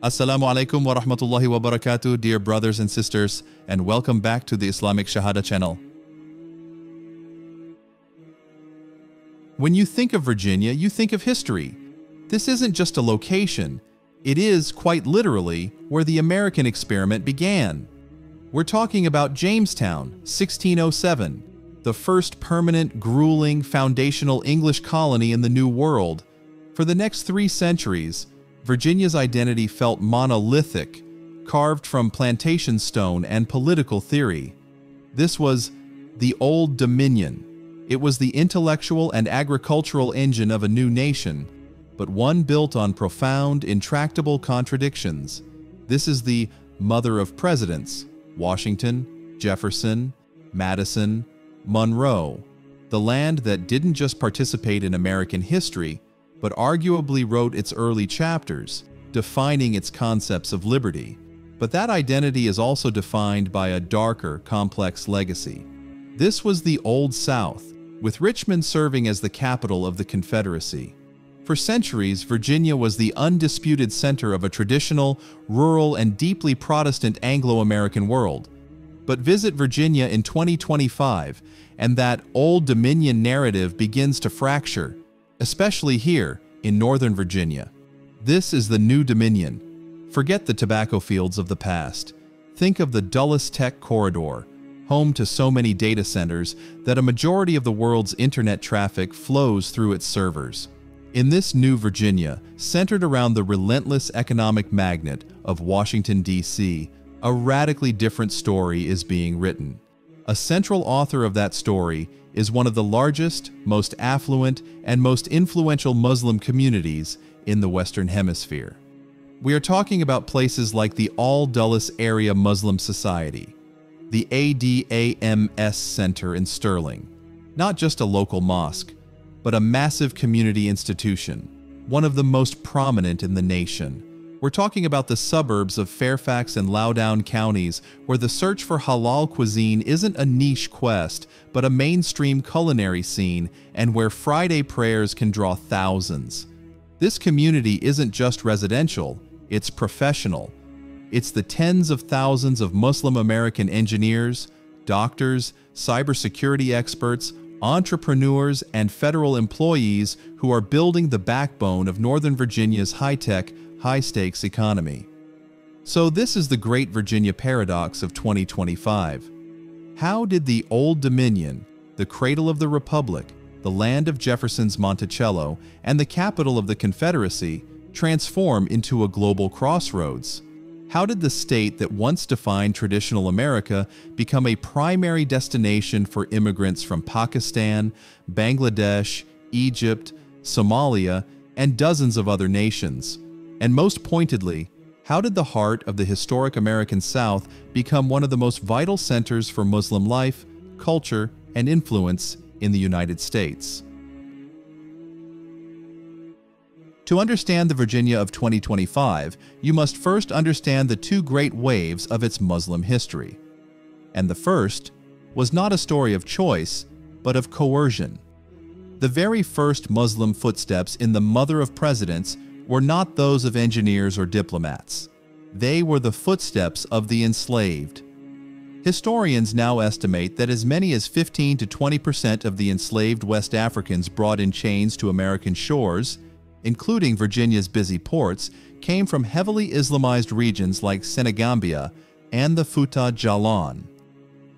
Assalamu alaikum wa rahmatullahi wa barakatuh, dear brothers and sisters, and welcome back to the Islamic Shahada channel. When you think of Virginia, you think of history. This isn't just a location. It is, quite literally, where the American experiment began. We're talking about Jamestown, 1607, the first permanent, grueling, foundational English colony in the New World. For the next 3 centuries, Virginia's identity felt monolithic, carved from plantation stone and political theory. This was the Old Dominion. It was the intellectual and agricultural engine of a new nation, but one built on profound, intractable contradictions. This is the mother of presidents: Washington, Jefferson, Madison, Monroe. The land that didn't just participate in American history, but arguably wrote its early chapters, defining its concepts of liberty. But that identity is also defined by a darker, complex legacy. This was the Old South, with Richmond serving as the capital of the Confederacy. For centuries, Virginia was the undisputed center of a traditional, rural, and deeply Protestant Anglo-American world. But visit Virginia in 2025, and that Old Dominion narrative begins to fracture, especially here in Northern Virginia. This is the new Dominion. Forget the tobacco fields of the past. Think of the Dulles Tech Corridor, home to so many data centers that a majority of the world's internet traffic flows through its servers. In this new Virginia, centered around the relentless economic magnet of Washington, D.C., a radically different story is being written. A central author of that story is one of the largest, most affluent, and most influential Muslim communities in the Western Hemisphere. We are talking about places like the All-Dulles Area Muslim Society, the ADAMS Center in Sterling, not just a local mosque, but a massive community institution, one of the most prominent in the nation. We're talking about the suburbs of Fairfax and Loudoun counties, where the search for halal cuisine isn't a niche quest, but a mainstream culinary scene, and where Friday prayers can draw thousands. This community isn't just residential, it's professional. It's the tens of thousands of Muslim American engineers, doctors, cybersecurity experts, entrepreneurs, and federal employees who are building the backbone of Northern Virginia's high-tech, high-stakes economy. So this is the Great Virginia Paradox of 2025. How did the Old Dominion, the cradle of the Republic, the land of Jefferson's Monticello, and the capital of the Confederacy, transform into a global crossroads? How did the state that once defined traditional America become a primary destination for immigrants from Pakistan, Bangladesh, Egypt, Somalia, and dozens of other nations? And most pointedly, how did the heart of the historic American South become one of the most vital centers for Muslim life, culture, and influence in the United States? To understand the Virginia of 2025, you must first understand the 2 great waves of its Muslim history. And the first was not a story of choice, but of coercion. The very first Muslim footsteps in the mother of presidents were not those of engineers or diplomats. They were the footsteps of the enslaved. Historians now estimate that as many as 15 to 20% of the enslaved West Africans brought in chains to American shores, including Virginia's busy ports, came from heavily Islamized regions like Senegambia and the Fouta Djallon.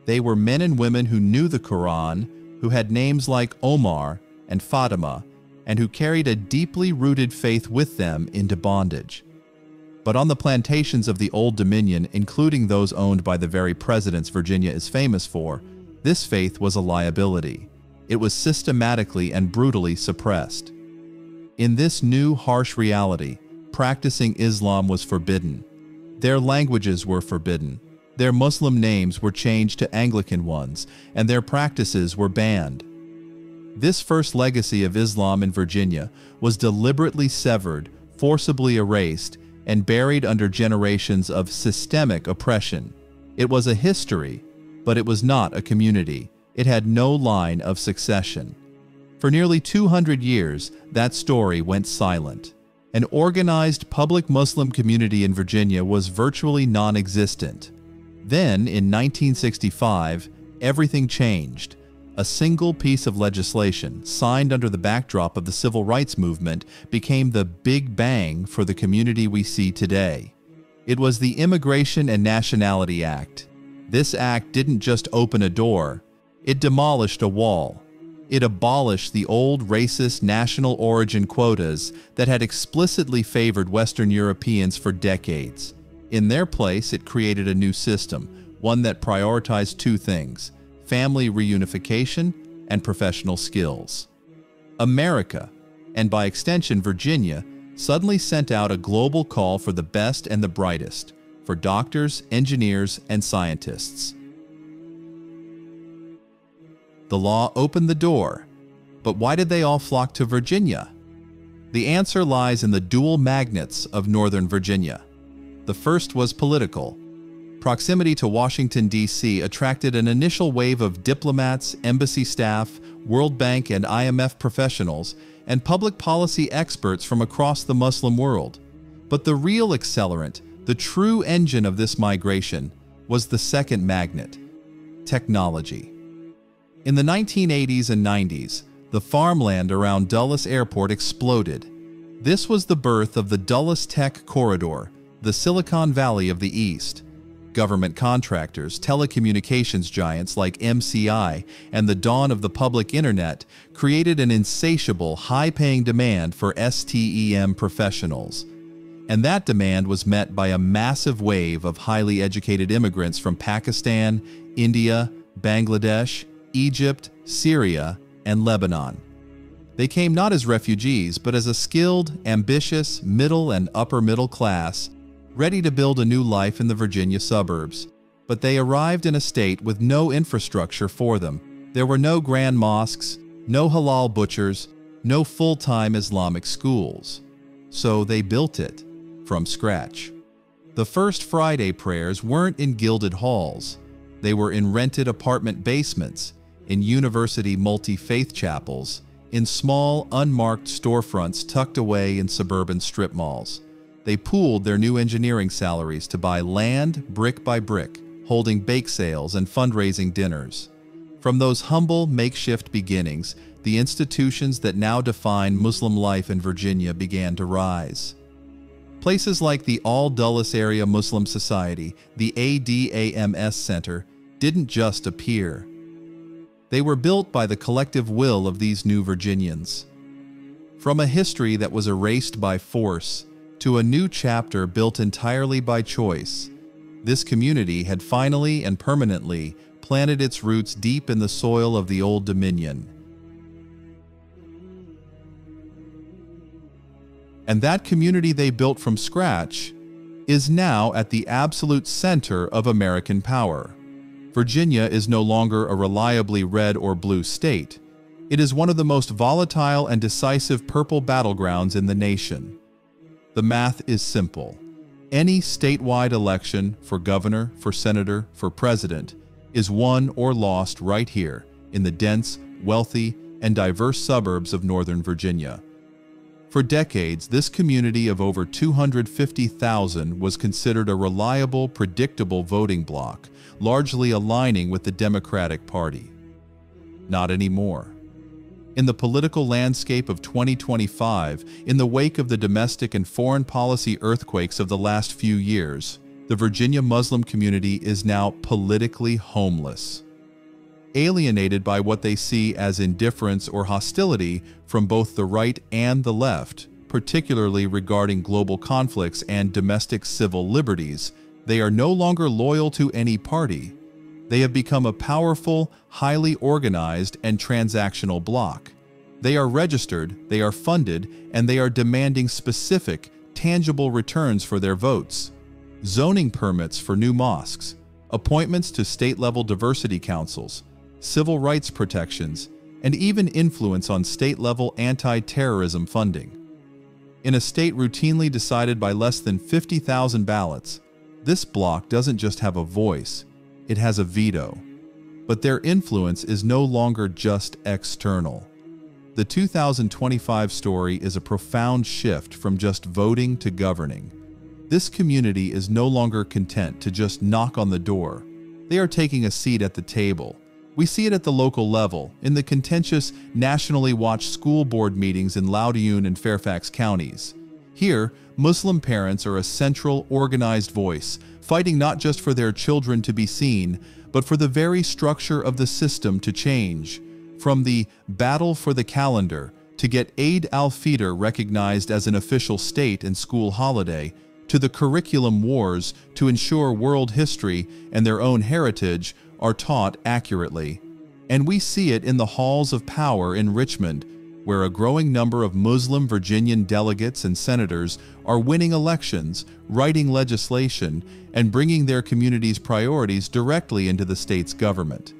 They were men and women who knew the Quran, who had names like Omar and Fatima, and who carried a deeply rooted faith with them into bondage. But on the plantations of the Old Dominion, including those owned by the very presidents Virginia is famous for, this faith was a liability. It was systematically and brutally suppressed. In this new, harsh reality, practicing Islam was forbidden. Their languages were forbidden. Their Muslim names were changed to Anglican ones, and their practices were banned. This first legacy of Islam in Virginia was deliberately severed, forcibly erased, and buried under generations of systemic oppression. It was a history, but it was not a community. It had no line of succession. For nearly 200 years, that story went silent. An organized public Muslim community in Virginia was virtually non-existent. Then, in 1965, everything changed. A single piece of legislation, signed under the backdrop of the Civil Rights Movement, became the Big Bang for the community we see today. It was the Immigration and Nationality Act. This act didn't just open a door, it demolished a wall. It abolished the old racist national origin quotas that had explicitly favored Western Europeans for decades. In their place, it created a new system, one that prioritized two things: family reunification and professional skills. America, and by extension Virginia, suddenly sent out a global call for the best and the brightest, for doctors, engineers, and scientists. The law opened the door, but why did they all flock to Virginia? The answer lies in the dual magnets of Northern Virginia. The first was political. Proximity to Washington, D.C. attracted an initial wave of diplomats, embassy staff, World Bank and IMF professionals, and public policy experts from across the Muslim world. But the real accelerant, the true engine of this migration, was the second magnet: technology. In the 1980s and 90s, the farmland around Dulles Airport exploded. This was the birth of the Dulles Tech Corridor, the Silicon Valley of the East. Government contractors, telecommunications giants like MCI, and the dawn of the public internet created an insatiable, high-paying demand for STEM professionals. And that demand was met by a massive wave of highly educated immigrants from Pakistan, India, Bangladesh, Egypt, Syria, and Lebanon. They came not as refugees, but as a skilled, ambitious, middle and upper middle class, ready to build a new life in the Virginia suburbs. But they arrived in a state with no infrastructure for them. There were no grand mosques, no halal butchers, no full-time Islamic schools. So they built it from scratch. The first Friday prayers weren't in gilded halls. They were in rented apartment basements, in university multi-faith chapels, in small, unmarked storefronts tucked away in suburban strip malls. They pooled their new engineering salaries to buy land brick by brick, holding bake sales and fundraising dinners. From those humble, makeshift beginnings, the institutions that now define Muslim life in Virginia began to rise. Places like the All Dulles Area Muslim Society, the ADAMS Center, didn't just appear. They were built by the collective will of these new Virginians. From a history that was erased by force to a new chapter built entirely by choice, this community had finally and permanently planted its roots deep in the soil of the Old Dominion. And that community they built from scratch is now at the absolute center of American power. Virginia is no longer a reliably red or blue state. It is one of the most volatile and decisive purple battlegrounds in the nation. The math is simple. Any statewide election for governor, for senator, for president is won or lost right here in the dense, wealthy, and diverse suburbs of Northern Virginia. For decades, this community of over 250,000 was considered a reliable, predictable voting bloc, largely aligning with the Democratic Party. Not anymore. In the political landscape of 2025, in the wake of the domestic and foreign policy earthquakes of the last few years, the Virginia Muslim community is now politically homeless. Alienated by what they see as indifference or hostility from both the right and the left, particularly regarding global conflicts and domestic civil liberties, they are no longer loyal to any party. They have become a powerful, highly organized, and transactional bloc. They are registered, they are funded, and they are demanding specific, tangible returns for their votes. Zoning permits for new mosques, appointments to state-level diversity councils, civil rights protections, and even influence on state-level anti-terrorism funding. In a state routinely decided by less than 50,000 ballots, this bloc doesn't just have a voice, it has a veto. But their influence is no longer just external. The 2025 story is a profound shift from just voting to governing. This community is no longer content to just knock on the door. They are taking a seat at the table. We see it at the local level, in the contentious, nationally watched school board meetings in Loudoun and Fairfax counties. Here, Muslim parents are a central, organized voice, fighting not just for their children to be seen, but for the very structure of the system to change. From the battle for the calendar to get Eid al-Fitr recognized as an official state and school holiday, to the curriculum wars to ensure world history and their own heritage are taught accurately. And we see it in the halls of power in Richmond, where a growing number of Muslim Virginian delegates and senators are winning elections, writing legislation, and bringing their community's priorities directly into the state's government.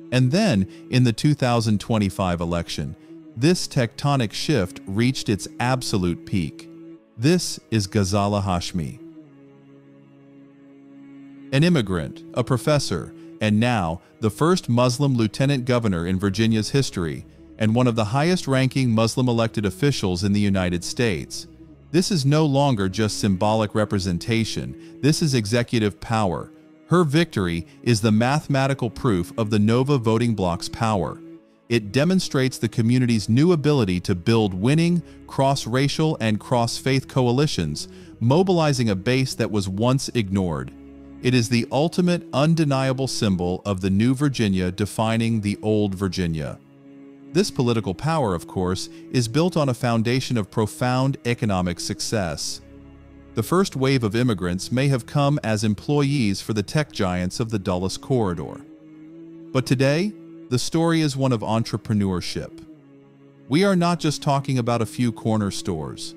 And then, in the 2025 election, this tectonic shift reached its absolute peak. This is Ghazala Hashmi. An immigrant, a professor, and now the first Muslim lieutenant governor in Virginia's history, and one of the highest-ranking Muslim elected officials in the United States. This is no longer just symbolic representation, this is executive power. Her victory is the mathematical proof of the Nova voting bloc's power. It demonstrates the community's new ability to build winning, cross-racial and cross-faith coalitions, mobilizing a base that was once ignored. It is the ultimate, undeniable symbol of the new Virginia defining the old Virginia. This political power, of course, is built on a foundation of profound economic success. The first wave of immigrants may have come as employees for the tech giants of the Dulles Corridor. But today, the story is one of entrepreneurship. We are not just talking about a few corner stores.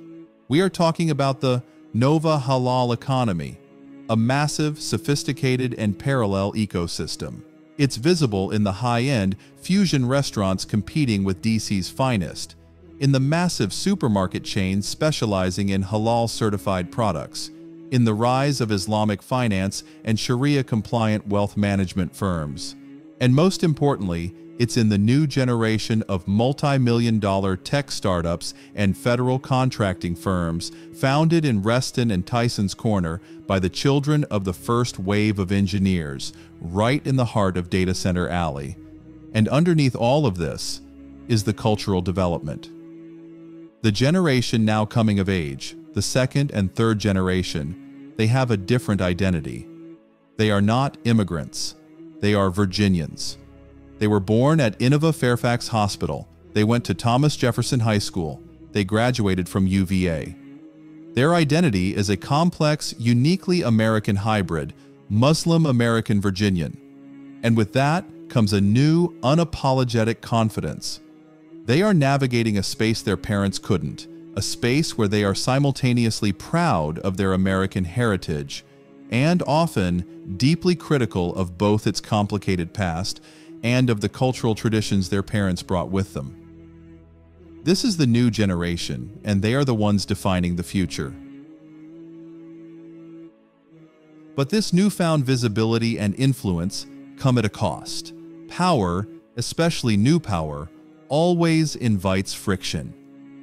We are talking about the Nova Halal economy, a massive, sophisticated, and parallel ecosystem. It's visible in the high-end fusion restaurants competing with DC's finest, in the massive supermarket chains specializing in halal-certified products, in the rise of Islamic finance and Sharia-compliant wealth management firms. And most importantly, it's in the new generation of multi-million-dollar tech startups and federal contracting firms founded in Reston and Tyson's Corner by the children of the first wave of engineers, right in the heart of Data Center Alley. And underneath all of this is the cultural development. The generation now coming of age, the second and third generation, they have a different identity. They are not immigrants. They are Virginians. They were born at Innova Fairfax Hospital. They went to Thomas Jefferson High School. They graduated from UVA. Their identity is a complex, uniquely American hybrid, Muslim-American Virginian. And with that comes a new, unapologetic confidence. They are navigating a space their parents couldn't, a space where they are simultaneously proud of their American heritage and often deeply critical of both its complicated past and of the cultural traditions their parents brought with them. This is the new generation, and they are the ones defining the future. But this newfound visibility and influence come at a cost. Power, especially new power, always invites friction.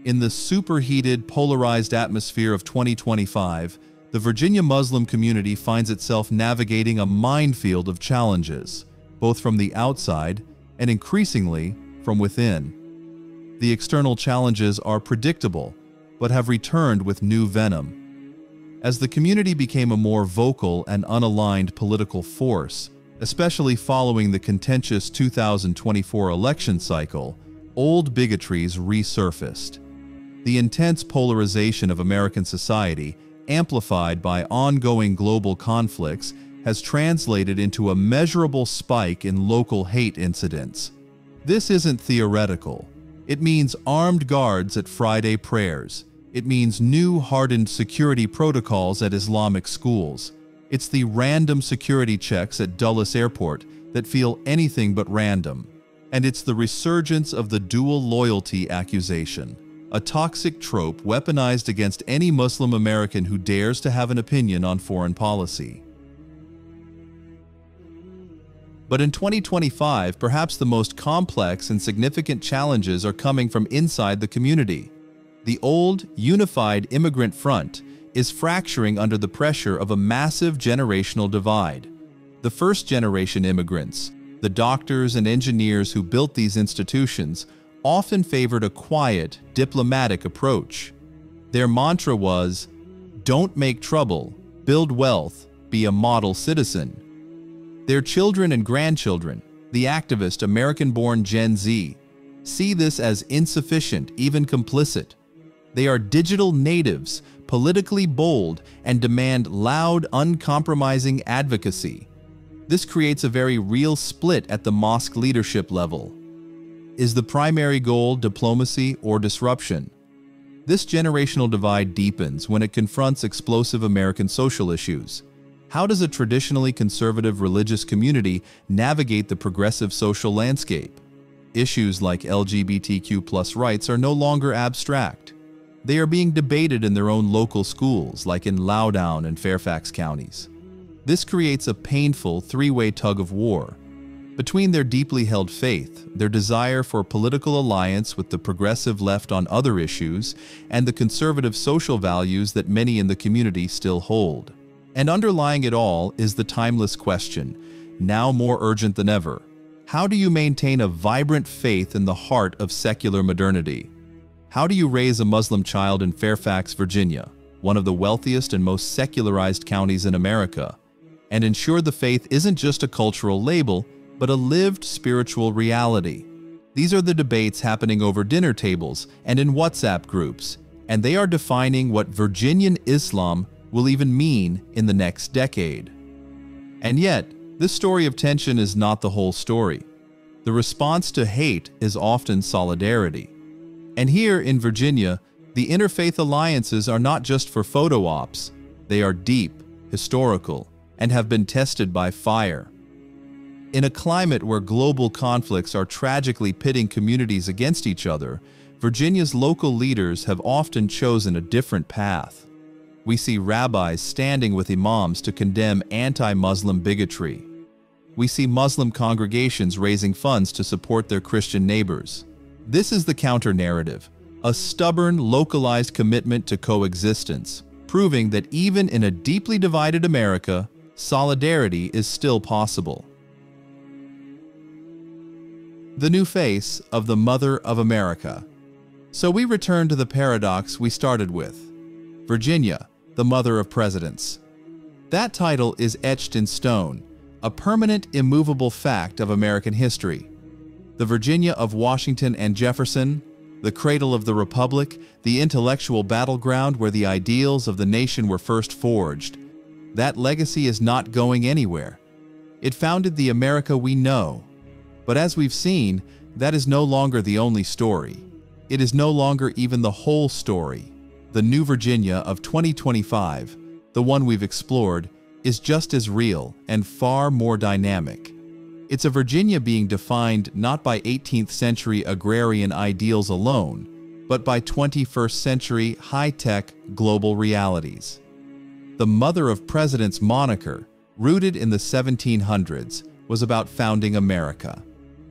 In the superheated, polarized atmosphere of 2025, the Virginia Muslim community finds itself navigating a minefield of challenges, both from the outside and increasingly from within. The external challenges are predictable, but have returned with new venom. As the community became a more vocal and unaligned political force, especially following the contentious 2024 election cycle, old bigotries resurfaced. The intense polarization of American society, amplified by ongoing global conflicts, has translated into a measurable spike in local hate incidents. This isn't theoretical. It means armed guards at Friday prayers. It means new hardened security protocols at Islamic schools. It's the random security checks at Dulles Airport that feel anything but random. And it's the resurgence of the dual loyalty accusation, a toxic trope weaponized against any Muslim American who dares to have an opinion on foreign policy. But in 2025, perhaps the most complex and significant challenges are coming from inside the community. The old, unified immigrant front is fracturing under the pressure of a massive generational divide. The first-generation immigrants, the doctors and engineers who built these institutions, often favored a quiet, diplomatic approach. Their mantra was, "Don't make trouble, build wealth, be a model citizen." Their children and grandchildren, the activist American-born Gen Z, see this as insufficient, even complicit. They are digital natives, politically bold, and demand loud, uncompromising advocacy. This creates a very real split at the mosque leadership level. Is the primary goal diplomacy or disruption? This generational divide deepens when it confronts explosive American social issues. How does a traditionally conservative religious community navigate the progressive social landscape? Issues like LGBTQ+ rights are no longer abstract. They are being debated in their own local schools, like in Loudoun and Fairfax counties. This creates a painful three-way tug-of-war between their deeply held faith, their desire for political alliance with the progressive left on other issues, and the conservative social values that many in the community still hold. And underlying it all is the timeless question, now more urgent than ever. How do you maintain a vibrant faith in the heart of secular modernity? How do you raise a Muslim child in Fairfax, Virginia, one of the wealthiest and most secularized counties in America, and ensure the faith isn't just a cultural label, but a lived spiritual reality? These are the debates happening over dinner tables and in WhatsApp groups, and they are defining what Virginian Islam will even mean in the next decade. And yet, this story of tension is not the whole story. The response to hate is often solidarity. And here in Virginia, the interfaith alliances are not just for photo ops. They are deep, historical, and have been tested by fire. In a climate where global conflicts are tragically pitting communities against each other, Virginia's local leaders have often chosen a different path. We see rabbis standing with imams to condemn anti-Muslim bigotry. We see Muslim congregations raising funds to support their Christian neighbors. This is the counter-narrative, a stubborn, localized commitment to coexistence, proving that even in a deeply divided America, solidarity is still possible. The new face of the Mother of America. So we return to the paradox we started with. Virginia, the Mother of Presidents. That title is etched in stone, a permanent, immovable fact of American history. The Virginia of Washington and Jefferson, the cradle of the Republic, the intellectual battleground where the ideals of the nation were first forged. That legacy is not going anywhere. It founded the America we know. But as we've seen, that is no longer the only story. It is no longer even the whole story. The new Virginia of 2025, the one we've explored, is just as real and far more dynamic. It's a Virginia being defined not by 18th century agrarian ideals alone, but by 21st century high-tech global realities. The Mother of Presidents moniker, rooted in the 1700s, was about founding America.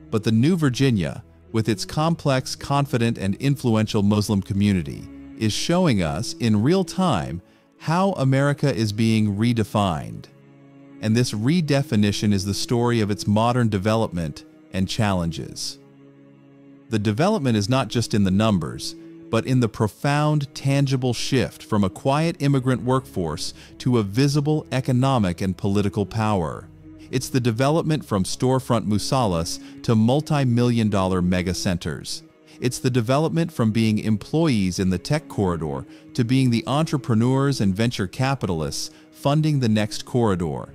But the new Virginia, with its complex, confident, and influential Muslim community, is showing us in real time how America is being redefined. And this redefinition is the story of its modern development and challenges. The development is not just in the numbers, but in the profound, tangible shift from a quiet immigrant workforce to a visible economic and political power. It's the development from storefront musallas to multi-million-dollar mega centers. It's the development from being employees in the tech corridor to being the entrepreneurs and venture capitalists funding the next corridor.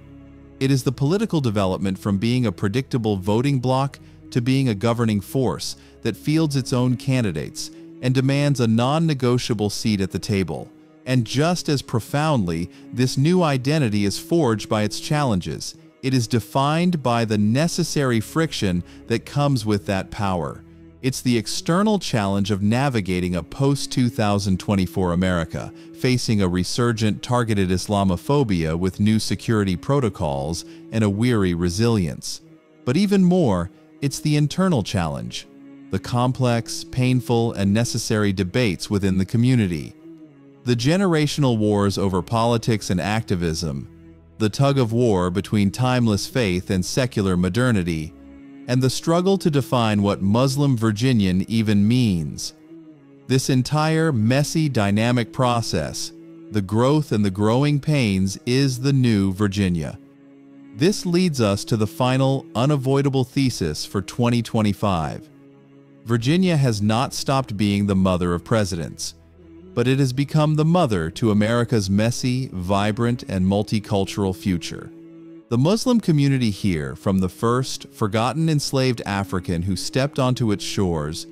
It is the political development from being a predictable voting bloc to being a governing force that fields its own candidates and demands a non-negotiable seat at the table. And just as profoundly, this new identity is forged by its challenges. It is defined by the necessary friction that comes with that power. It's the external challenge of navigating a post-2024 America, facing a resurgent targeted Islamophobia with new security protocols and a weary resilience. But even more, it's the internal challenge, the complex, painful, and necessary debates within the community. The generational wars over politics and activism, the tug-of-war between timeless faith and secular modernity, and the struggle to define what Muslim Virginian even means. This entire messy, dynamic process, the growth and the growing pains, is the new Virginia. This leads us to the final, unavoidable thesis for 2025. Virginia has not stopped being the mother of presidents, but it has become the mother to America's messy, vibrant, and multicultural future. The Muslim community here, from the first forgotten enslaved African who stepped onto its shores,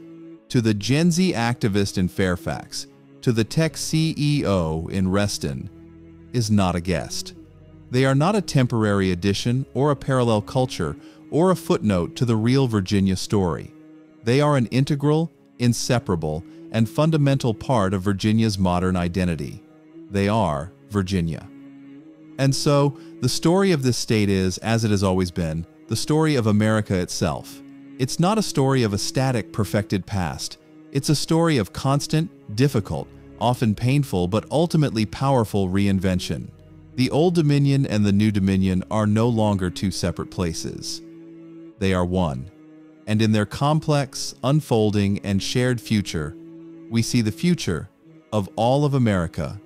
to the Gen Z activist in Fairfax, to the tech CEO in Reston, is not a guest. They are not a temporary addition or a parallel culture or a footnote to the real Virginia story. They are an integral, inseparable, and fundamental part of Virginia's modern identity. They are Virginia. And so, the story of this state is, as it has always been, the story of America itself. It's not a story of a static, perfected past. It's a story of constant, difficult, often painful, but ultimately powerful reinvention. The Old Dominion and the New Dominion are no longer two separate places. They are one. And in their complex, unfolding, and shared future, we see the future of all of America.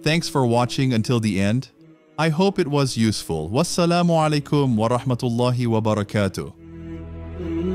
Thanks for watching until the end. I hope it was useful. Wassalamu alaikum wa rahmatullahi wa barakatuh.